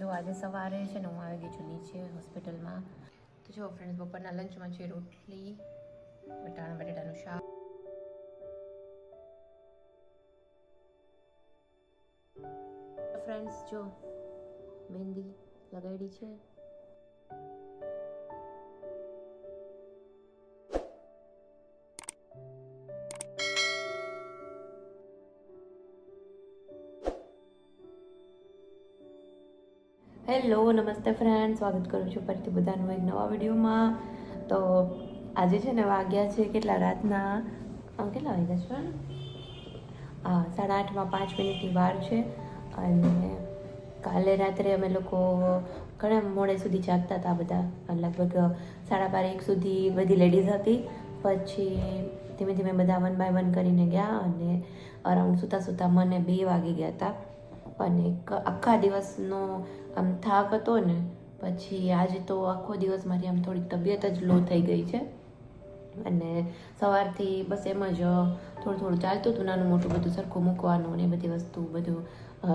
જો આજે સવારે છે ને હું આવી ગઈ છું નીચે હોસ્પિટલમાં. તો જો ફ્રેન્ડ્સ, બપોરના લંચમાં છે રોટલી, વટાણા બટેટાનું શાક. ફ્રેન્ડ્સ જો મહેંદી લગાડી છે. હેલો, નમસ્તે ફ્રેન્ડ, સ્વાગત કરું છું ફરીથી બધાનું એક નવા વિડીયોમાં. તો આજે છે ને વાગ્યા છે કેટલા રાતના કેટલા વાગ્યા છે? 8:30 5 મિનિટની વાર છે. અને કાલે રાત્રે અમે લોકો ઘણા મોડે સુધી જાગતા હતા બધા, લગભગ 12:30 1 સુધી બધી લેડીઝ હતી. પછી ધીમે ધીમે બધા 1 by 1 કરીને ગયા અને અરાઉન્ડ સૂતા મને 2 વાગી ગયા હતા. અને આખા દિવસનો આમ થાક હતો ને, પછી આજે તો આખો દિવસ મારી આમ થોડીક તબિયત જ લો થઈ ગઈ છે. અને સવારથી બસ એમ જ થોડું ચાલતું હતું, નાનું મોટું બધું સરખું મૂકવાનું ને એ બધી વસ્તુ, બધું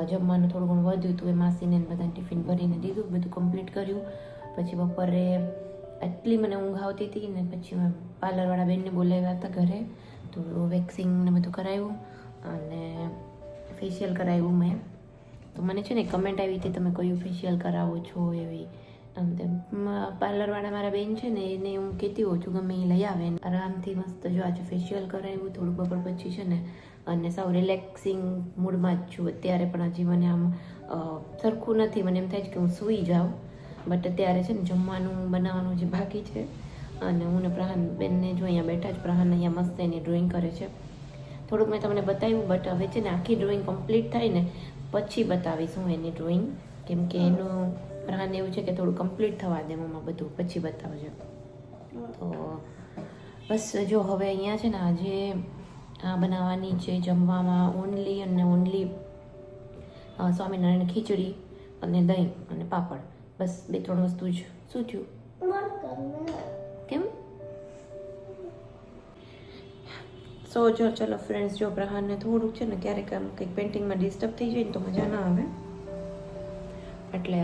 જમવાનું થોડું ઘણું વધ્યું હતું, એ માસીને બધા ટિફિન ભરીને દીધું, બધું કમ્પ્લીટ કર્યું. પછી બપોરે એટલી મને ઊંઘ આવતી હતી ને, પછી મેં પાર્લરવાળા બેનને બોલાવ્યા હતા ઘરે, તો વેક્સિંગ ને બધું કરાવ્યું અને ફેશિયલ કરાવ્યું મેં. તો મને છે ને કમેન્ટ આવી હતી, તમે કયું ફેશિયલ કરાવો છો એવી. આમ તેમ પાર્લરવાળા મારા બેન છે ને, એને હું કહેતી હોઉં છું ગમે એ લઈ આવે ને આરામથી મસ્ત. જો આજે ફેશિયલ કરાવ્યું થોડું બપોર પછી છે ને, અને સાવ રિલેક્સિંગ મૂડમાં જ છું અત્યારે. પણ હજી મને આમ સરખું નથી, મને એમ થાય છે કે હું સૂઈ જાઉં. બટ અત્યારે છે ને જમવાનું બનાવવાનું જે બાકી છે. અને હું ને પ્રહાન બેનને જો અહીંયા બેઠા જ, પ્રહાન અહીંયા મસ્ત એની ડ્રોઈંગ કરે છે. થોડુંક મેં તમને બતાવ્યું, બટ હવે છે ને આખી ડ્રોઈંગ કમ્પ્લીટ થાય ને પછી બતાવીશ હું એની ડ્રોઈંગ. કેમ કે એનું પ્રહાન એવું છે કે થોડું કમ્પ્લીટ થવા દે મમ્મા બધું, પછી બતાવજો. તો બસ જો હવે અહીંયા છે ને આજે આ બનાવવાની છે જમવામાં ઓનલી અને ઓનલી સ્વામિનારાયણ ખીચડી અને દહીં અને પાપડ. બસ 2-3 વસ્તુ જ. શું થયું? કેમ? સો જો ચલો ફ્રેન્ડ્સ, જો પ્રહારને થોડુંક છે ને ક્યારેક આમ કંઈક પેઇન્ટિંગમાં ડિસ્ટર્બ થઈ જાય ને તો મજા ના આવે. એટલે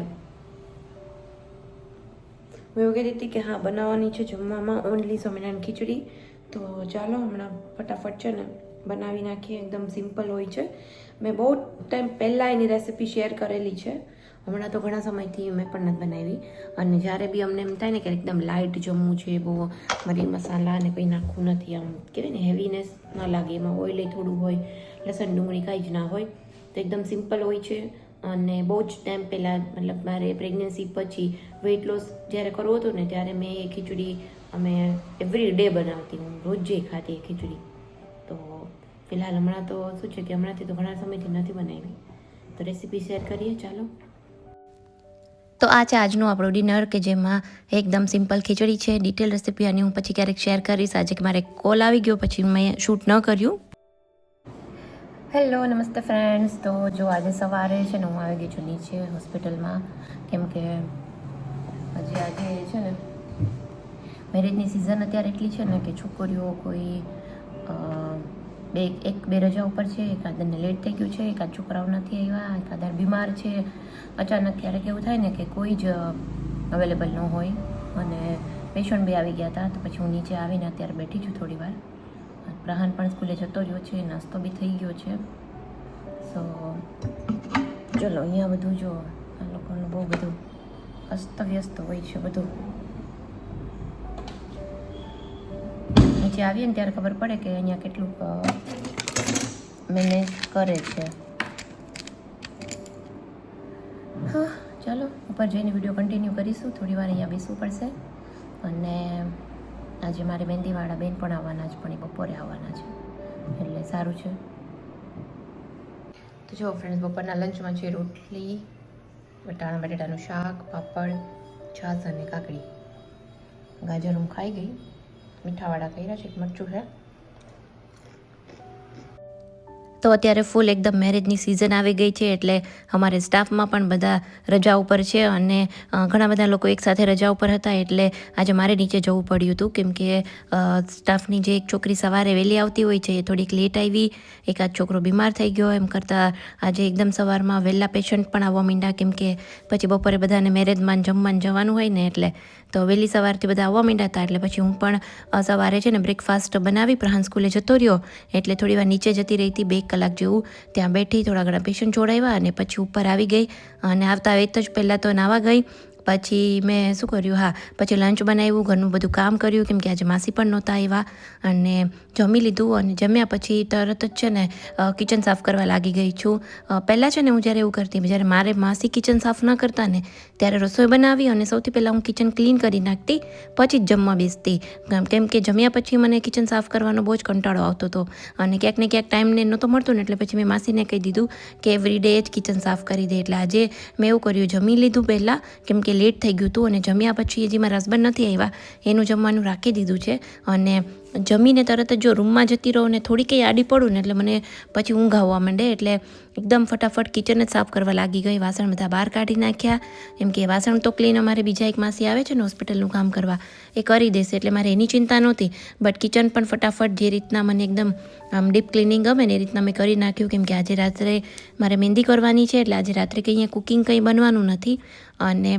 હું એવું કહેતી હતી કે હા, બનાવવાની છે જમવામાં ઓનલી સ્વામિનારાયણ ખીચડી. તો ચાલો હમણાં ફટાફટ છે ને બનાવી નાખીએ. એકદમ સિમ્પલ હોય છે. મેં બહુ ટાઈમ પહેલાં એની રેસિપી શેર કરેલી છે. હમણાં તો ઘણા સમયથી મેં પણ નથી બનાવી. અને જ્યારે બી અમને એમ થાય ને કે એકદમ લાઇટ જમવું છે, બહુ મરી મસાલા ને કંઈ નાખવું નથી, આમ કહેવાય ને હેવીનેસ ના લાગે, એમાં ઓઇલ થોડું હોય, લસણ ડુંગળી કાંઈ જ ના હોય, તો એકદમ સિમ્પલ હોય છે. અને બહુ જ ટાઈમ પહેલાં, મતલબ મારે પ્રેગ્નન્સી પછી વેઇટ લોસ જ્યારે કરવો હતો ને, ત્યારે મેં એ ખીચડી અમે એવરી ડે બનાવતી, હું રોજે ખાતી એ ખીચડી. તો ફિલહાલ હમણાં તો શું છે કે હમણાંથી તો ઘણા સમયથી નથી બનાવી. તો રેસીપી શેર કરીએ, ચાલો. તો આ છે આજનું આપણું ડિનર, કે જેમાં એકદમ સિમ્પલ ખીચડી છે. ડિટેલ રેસીપી આની હું પછી ક્યારેક શેર કરીશ. આજે કે મારે કોલ આવી ગયો પછી મેં શૂટ ન કર્યું. હેલો, નમસ્તે ફ્રેન્ડ્સ. તો જો આજે સવારે છે ને હું આવી ગઈ છું નીચે હોસ્પિટલમાં. કેમ કે હજી આજે છે ને મેરેજની સિઝન અત્યારે એટલી છે ને કે છોકરીઓ કોઈ 1-2 રજા ઉપર છે, એકાદને લેટ થઈ ગયું છે, એકાદ છોકરાઓ નથી આવ્યા, એકાદ બીમાર છે. અચાનક ક્યારેક એવું થાય ને કે કોઈ જ અવેલેબલ ન હોય. અને પેશન્ટ બી આવી ગયા હતા. તો પછી હું નીચે આવીને અત્યારે બેઠી છું થોડી વાર. પ્રહાન પણ સ્કૂલે જતો રહ્યો છે, નાસ્તો બી થઈ ગયો છે. સો ચલો, અહીંયા બધું જો આ લોકોનું બહુ બધું અસ્તવ્યસ્ત હોય છે બધું. નીચે આવીએ ને ત્યારે ખબર પડે કે અહીંયા કેટલુંક મેનેજ કરે છે. હા ચાલો, ઉપર જઈને વિડીયો કન્ટિન્યુ કરીશું. થોડી વાર અહીંયા બેસવું પડશે. અને આજે મારી મહેંદીવાળા બેન પણ આવવાના છે, પણ એ બપોરે આવવાના છે, એટલે સારું છે. તો જો ફ્રેન્ડ્સ, બપોરના લંચમાં છે રોટલી, વટાણા બટેટાનું શાક, પાપડ, છાશ અને કાકડી. ગાજર હું ખાઈ ગઈ, મીઠાવાળા કર્યા છે, મરચું છે. તો અત્યારે ફૂલ એકદમ મેરેજની સિઝન આવી ગઈ છે, એટલે અમારે સ્ટાફમાં પણ બધા રજા ઉપર છે અને ઘણા બધા લોકો એકસાથે રજા ઉપર હતા, એટલે આજે મારે નીચે જવું પડ્યું હતું કેમ કે સ્ટાફની જે એક છોકરી સવારે વહેલી આવતી હોય છે એ થોડીક લેટ આવી, એકાદ છોકરો બીમાર થઈ ગયો, એમ કરતાં આજે એકદમ સવારમાં વહેલા પેશન્ટ પણ આવવા માંડ્યા કેમ કે પછી બપોરે બધાને મેરેજમાં જમવાનું જવાનું હોય ને, એટલે તો વહેલી સવારથી બધા આવવા માંડ્યા હતા. એટલે પછી હું પણ સવારે છે ને બ્રેકફાસ્ટ બનાવી પ્રહાન સ્કૂલે જતો રહ્યો, એટલે થોડી વાર નીચે જતી રહી હતી, 2 કલાક જેવું ત્યાં બેઠી, થોડા ઘણા પેશન્ટ જોડાવ્યા અને પછી ઉપર આવી ગઈ. અને આવતા વેત જ પહેલાં તો નાવા ગઈ, પછી મેં શું કર્યું, પછી લંચ બનાવ્યું, ઘરનું બધું કામ કર્યું કેમ કે આજે માસી પણ નહોતા આવ્યા, અને જમી લીધું. અને જમ્યા પછી તરત જ છે ને કિચન સાફ કરવા લાગી ગઈ છું. પહેલાં છે ને હું જ્યારે એવું કરતી, જ્યારે મારે માસી કિચન સાફ ન કરતા ને ત્યારે રસોઈ બનાવી અને સૌથી પહેલાં હું કિચન ક્લીન કરી નાખતી, પછી જ જમવા બેસતી, કેમ કે જમ્યા પછી મને કિચન સાફ કરવાનો બહુ જ કંટાળો આવતો હતો અને ક્યાંક ને ક્યાંક ટાઈમને નહોતો મળતો ને, એટલે પછી મેં માસીને કહી દીધું કે એવરી ડે જ કિચન સાફ કરી દે. એટલે આજે મેં એવું કર્યું, જમી લીધું પહેલાં કેમ કે લેટ થઈ ગયું હતું, અને જમ્યા પછી હજી મારા હસબન્ડ નથી આવ્યા, એનું જમવાનું રાખી દીધું છે. અને જમીને તરત જ જો રૂમમાં જતી રહું ને થોડી કંઈ આડી પડું ને એટલે મને પછી ઊંઘ આવવા માંડે, એટલે એકદમ ફટાફટ કિચન જ સાફ કરવા લાગી ગઈ. વાસણ બધા બહાર કાઢી નાખ્યા, એમ કે વાસણ તો ક્લીન અમારે બીજા એક માસી આવે છે ને હોસ્પિટલનું કામ કરવા, એ કરી દેશે, એટલે મારે એની ચિંતા નહોતી. બટ કિચન પણ ફટાફટ જે રીતના મને એકદમ આમ ડીપ ક્લિનિંગ ગમે ને એ રીતના મેં કરી નાખ્યું, કેમ કે આજે રાત્રે મારે મહેંદી કરવાની છે, એટલે આજે રાત્રે કંઈ અહીંયા કુકિંગ કંઈ બનવાનું નથી. અને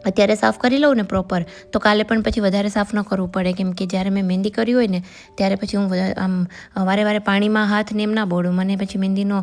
અત્યારે સાફ કરી લઉં ને પ્રોપર, તો કાલે પણ પછી વધારે સાફ ન કરવું પડે, કેમ કે જ્યારે મેં મહેંદી કરી હોય ને ત્યારે પછી હું આમ વારે વારે પાણીમાં હાથ ને એમ ના બોળું, મને પછી મહેંદીનો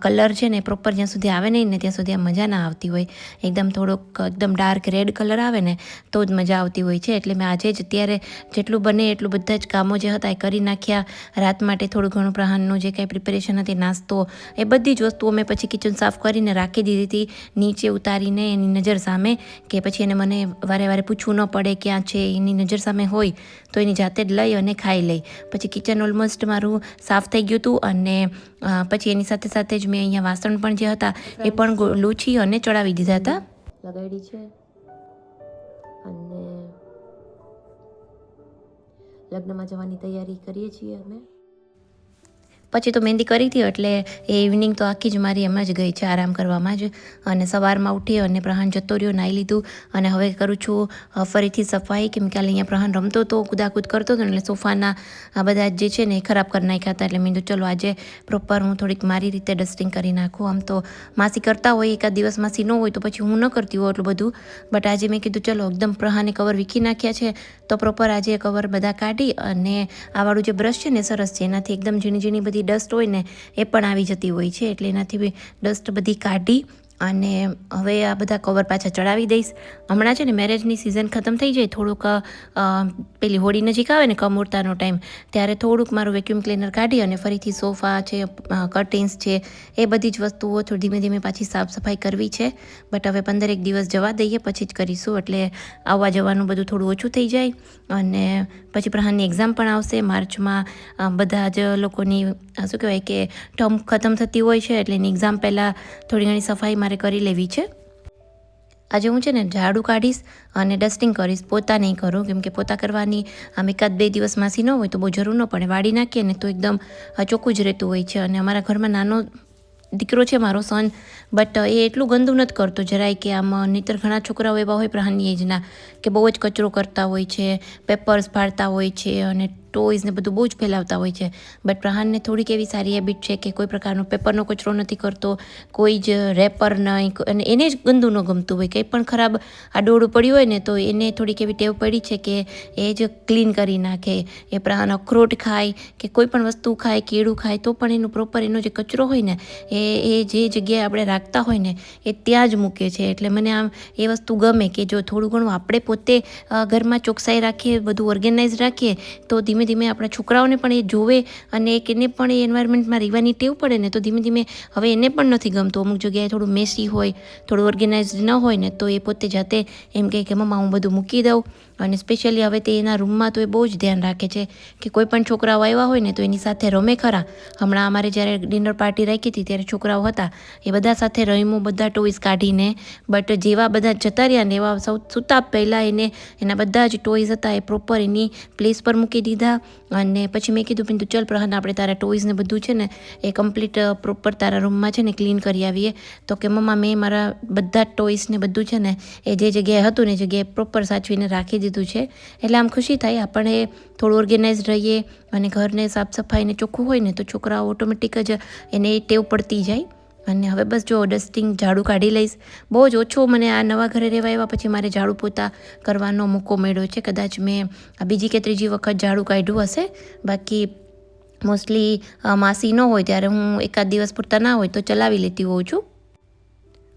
કલર છે ને પ્રોપર જ્યાં સુધી આવે નહીં ને ત્યાં સુધી આ મજા ના આવતી હોય. એકદમ થોડોક એકદમ ડાર્ક રેડ કલર આવે ને તો જ મજા આવતી હોય છે. એટલે મેં આજે જ અત્યારે જેટલું બને એટલું બધા જ કામો જે હતા એ કરી નાખ્યા. રાત માટે થોડું ઘણું પ્રહાનનું જે કાંઈ પ્રિપેરેશન હતી, નાસ્તો, એ બધી જ વસ્તુઓ મેં પછી કિચન સાફ કરીને રાખી દીધી હતી નીચે ઉતારીને એની નજર સામે, કે પછી એને મને વારે વારે પૂછવું ન પડે ક્યાં છે, એની નજર સામે હોય તો એની જાતે જ લઈ અને ખાઈ લઈ. પછી કિચન ઓલમોસ્ટ મારું સાફ થઈ ગયું હતું, અને પછી એની સાથે સાથે જ મેં અહીંયા વાસણ પણ જે હતા એ પણ લૂછી અને ચડાવી દીધા હતા. લગાડી છે અને લગ્નમાં જવાની તૈયારી કરીએ છીએ અમે. પછી તો મહેંદી કરી હતી, એટલે એ ઇવનિંગ તો આખી જ મારી એમ જ ગઈ છે આરામ કરવામાં જ. અને સવારમાં ઉઠી અને પ્રહાન જતો રહ્યો, નાહી લીધું, અને હવે કરું છું ફરીથી સફાઈ, કેમ કે અહીંયા પ્રહાન રમતો હતો, કુદાકૂદ કરતો હતો, એટલે સોફાના આ બધા જે છે ને એ ખરાબ કરી નાખ્યા હતા. એટલે મેં કીધું ચલો આજે પ્રોપર હું થોડીક મારી રીતે ડસ્ટિંગ કરી નાખું. આમ તો માસી કરતા હોય, એકાદ દિવસ માસી ન હોય તો પછી હું ન કરતી હોઉં એટલું બધું, બટ આજે મેં કીધું ચલો એકદમ પ્રહાને કવર વીખી નાખ્યા છે તો પ્રોપર આજે કવર બધા કાઢી, અને આવાળું જે બ્રશ છે ને સરસ છે, એનાથી એકદમ ઝીણી ઝીણી બધી ડસ્ટ હોય ને એ પણ આવી જતી હોય છે, એટલે એનાથી ડસ્ટ બધી કાઢી અને હવે આ બધા કવર પાછા ચડાવી દઈશ. હમણાં છે ને મેરેજની સિઝન ખતમ થઈ જાય, થોડુંક પેલી હોળી નજીક આવે ને કમૂરતાનો ટાઈમ, ત્યારે થોડુંક મારું વેક્યુમ ક્લીનર કાઢી અને ફરીથી સોફા છે, કર્ટેન્સ છે, એ બધી જ વસ્તુઓ થોડી ધીમે ધીમે પાછી સાફ સફાઈ કરવી છે. બટ હવે 15 દિવસ જવા દઈએ પછી જ કરીશું, એટલે આવવા જવાનું બધું થોડું ઓછું થઈ જાય. અને પછી પ્રહાનની એક્ઝામ પણ આવશે માર્ચમાં. બધા જ લોકોની શું કહેવાય કે ટર્મ ખતમ થતી હોય છે, એટલે એની એક્ઝામ પહેલાં થોડી ઘણી સફાઈ મારે કરી લેવી છે. આજે હું છે ને ઝાડુ કાઢીશ અને ડસ્ટિંગ કરીશ, પોતા નહીં કરું, કેમ કે પોતા કરવાની આમ 1-2 દિવસ માસી ન હોય તો બહુ જરૂર ન પડે, વાળી નાખીએ ને તો એકદમ ચોખ્ખું જ રહેતું હોય છે. અને અમારા ઘરમાં નાનો દીકરો છે મારો સન, બટ એ એટલું ગંદુ નથી કરતો જરાય, કે આમ નહીંતર ઘણા છોકરાઓ એવા હોય પ્રહાનની એજના કે બહુ જ કચરો કરતા હોય છે, પેપર્સ ફાડતા હોય છે અને ટોયઝ ને બધું બહુ જ ફેલાવતા હોય છે. બટ પ્રહાનને થોડીક એવી સારી હેબિટ છે કે કોઈ પ્રકારનો પેપરનો કચરો નથી કરતો, કોઈ જ રેપર નહીં, અને એને જ ગંદુ ન ગમતું હોય, કંઈ પણ ખરાબ આડોડું પડ્યું હોય ને તો એને થોડીક એવી ટેવ પડી છે કે એ જ ક્લીન કરી નાખે. એ પ્રહાન અખરોટ ખાય કે કોઈ પણ વસ્તુ ખાય, કેળું ખાય તો પણ એનું પ્રોપર એનો જે કચરો હોય ને એ જે જગ્યાએ આપણે રાખતા હોય ને એ ત્યાં જ મૂકે છે. એટલે મને આમ એ વસ્તુ ગમે કે જો થોડું ઘણું આપણે પોતે ઘરમાં ચોકસાઈ રાખીએ, બધું ઓર્ગેનાઇઝ રાખીએ, તો ધીમે ધીમે આપણા છોકરાઓને પણ એ જોવે અને એને પણ એ એન્વાયરમેન્ટમાં રહેવાની ટેવ પડે ને તો ધીમે ધીમે હવે એને પણ નથી ગમતું. અમુક જગ્યાએ થોડું મેસી હોય, થોડું ઓર્ગેનાઇઝ ન હોય ને તો એ પોતે જાતે એમ કહે કે મમ્મા હું બધું મૂકી દઉં. અને સ્પેશિયલી હવે તે એના રૂમમાં તો એ બહુ જ ધ્યાન રાખે છે કે કોઈ પણ છોકરાઓ આવ્યા હોય ને તો એની સાથે રમે ખરા. હમણાં અમારે જ્યારે ડિનર પાર્ટી રાખી હતી ત્યારે છોકરાઓ હતા, એ બધા સાથે રમ્યું, બધા ટોયઝ કાઢીને. બટ જેવા બધા જતા રહ્યા ને એવા સૂતા પહેલાં એના બધા જ ટોયઝ હતા એ પ્રોપર એની પ્લેસ પર મૂકી દીધા, લીધા અને પછી મેં કીધું પિન્તુ ચલ પ્રહન આપણે તારા ટોયઝ ને બધું છે ને એ કમ્પ્લીટ પ્રોપર તારા રૂમમાં છે ને ક્લીન કરી આવીએ. તો કે મમ્મા મેં મારા બધા જ ટોયસ ને બધું છે ને એ જે જગ્યાએ હતું ને જગ્યાએ પ્રોપર સાચવીને રાખી દીધું છે. એટલે આમ ખુશી થાય આપણે થોડું ઓર્ગેનાઇઝ રહીએ અને ઘરને સાફ સફાઈને ચોખ્ખું હોય ને તો છોકરાઓ ઓટોમેટિક જ એને ટેવ પડતી જાય. અને હવે બસ જો ડસ્ટિંગ ઝાડુ કાઢી લઈશ. બહુ જ ઓછો મને આ નવા ઘરે રહેવા આવ્યા પછી મારે ઝાડુ પોતા કરવાનો મોકો મળ્યો છે. કદાચ મેં આ બીજી કે ત્રીજી વખત ઝાડુ કાઢ્યું હશે. બાકી મોસ્ટલી માસી ન હોય ત્યારે હું એકાદ દિવસ પૂરતા ના હોય તો ચલાવી લેતી હોઉં છું.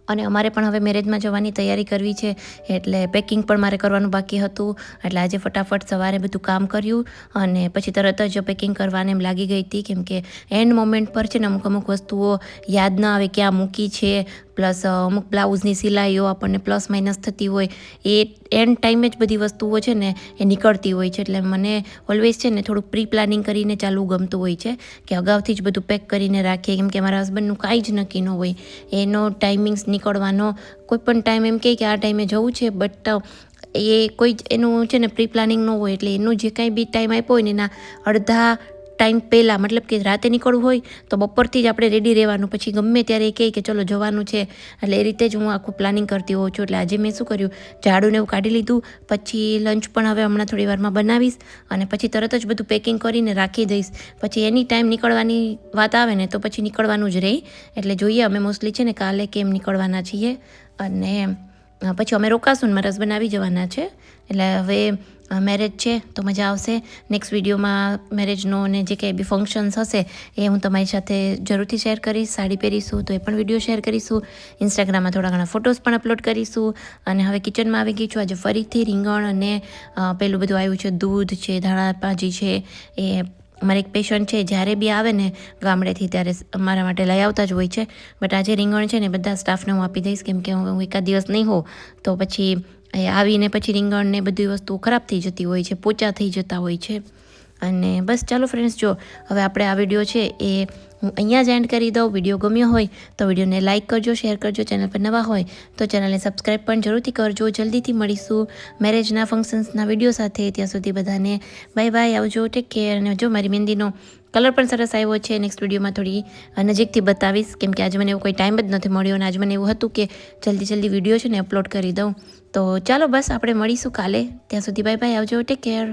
અને અમારે પણ હવે મેરેજમાં જવાની તૈયારી કરવી છે એટલે પેકિંગ પણ મારે કરવાનું બાકી હતું. એટલે આજે ફટાફટ સવારે બધું કામ કર્યું અને પછી તરત જ પેકિંગ કરવાને એમ લાગી ગઈ હતી. કેમ કે એન્ડ મોમેન્ટ પર છે ને અમુક વસ્તુઓ યાદ ના આવે ક્યાં મૂકી છે. પ્લસ અમુક બ્લાઉઝની સિલાઈઓ આપણને પ્લસ માઇનસ થતી હોય એ એન્ડ ટાઈમે જ બધી વસ્તુઓ છે ને એ નીકળતી હોય છે. એટલે મને ઓલવેઝ છે ને થોડુંક પ્રી પ્લાનિંગ કરીને ચાલવું ગમતું હોય છે કે અગાઉથી જ બધું પેક કરીને રાખીએ. કેમ કે મારા હસબન્ડનું કાંઈ જ નક્કી ન હોય એનો ટાઈમિંગ્સ નીકળવાનો. કોઈ પણ ટાઈમ એમ કહે કે આ ટાઈમે જવું છે બટ એ કોઈ જ એનું છે ને પ્રી પ્લાનિંગ ન હોય. એટલે એનું જે કાંઈ બી ટાઈમ આપ્યો હોય ને એના અડધા ટાઈમ પહેલાં મતલબ કે રાતે નીકળવું હોય તો બપોરથી જ આપણે રેડી રહેવાનું. પછી ગમે ત્યારે એ કહે કે ચલો જવાનું છે. એટલે એ રીતે જ હું આખું પ્લાનિંગ કરતી હોઉં છું. એટલે આજે મેં શું કર્યું ઝાડુને એવું કાઢી લીધું. પછી લંચ પણ હવે હમણાં થોડી વારમાં બનાવીશ અને પછી તરત જ બધું પેકિંગ કરીને રાખી દઈશ. પછી એની ટાઈમ નીકળવાની વાત આવે ને તો પછી નીકળવાનું જ રહે. એટલે જોઈએ અમે મોસ્ટલી છે ને કાલે કેમ નીકળવાના છીએ અને પછી અમે રોકાશું ને મારા હસબન્ડ આવી જવાના છે. એટલે હવે મેરેજ છે તો મજા આવશે. નેક્સ્ટ વિડીયોમાં મેરેજનો અને જે કંઈ બી ફંક્શન્સ હશે એ હું તમારી સાથે જરૂરથી શેર કરીશ. સાડી પહેરીશું તો એ પણ વિડીયો શેર કરીશું. ઇન્સ્ટાગ્રામમાં થોડા ઘણા ફોટોઝ પણ અપલોડ કરીશું. અને હવે કિચનમાં આવી ગઈ છું. આજે ફરીથી રીંગણ અને પેલું બધું આવ્યું છે, દૂધ છે, ધાણા ભાજી છે. એ અમારે એક પેશન્ટ છે જ્યારે બી આવે ને ગામડેથી ત્યારે અમારા માટે લઈ આવતા જ હોય છે. બટ આજે રીંગણ છે ને બધા સ્ટાફને હું આપી દઈશ. કેમ કે હું એકાદ દિવસ નહીં હોઉં તો પછી આવીને પછી રીંગણ ને બધી વસ્તુ ખરાબ થઈ જતી હોય છે, પોચા થઈ જતા હોય છે. અને બસ ચાલો ફ્રેન્ડ્સ, જો હવે આપણે આ વિડીયો છે એ હું અહીંયા જ એન્ડ કરી દઉં. વિડીયો ગમ્યો હોય તો વિડીયોને લાઇક કરજો, શેર કરજો. ચેનલ પર નવા હોય તો ચેનલને સબસ્ક્રાઈબ પણ જરૂરથી કરજો. જલ્દીથી મળીશું મેરેજના ફંક્શન્સના વિડીયો સાથે. ત્યાં સુધી બધાને બાય બાય, આવજો, ટેક કેર. અને જો મારી મહેંદીનો કલર પણ સરસ આવ્યો છે. નેક્સ્ટ વિડીયોમાં થોડી નજીકથી બતાવીશ કેમ કે આજે મને એવું કોઈ ટાઈમ જ નથી મળ્યો અને આજે મને એવું હતું કે જલ્દી વિડીયો છે ને અપલોડ કરી દઉં. તો ચાલો બસ આપણે મળીશું કાલે. ત્યાં સુધી બાય બાય, આવજો, ટેક કેર.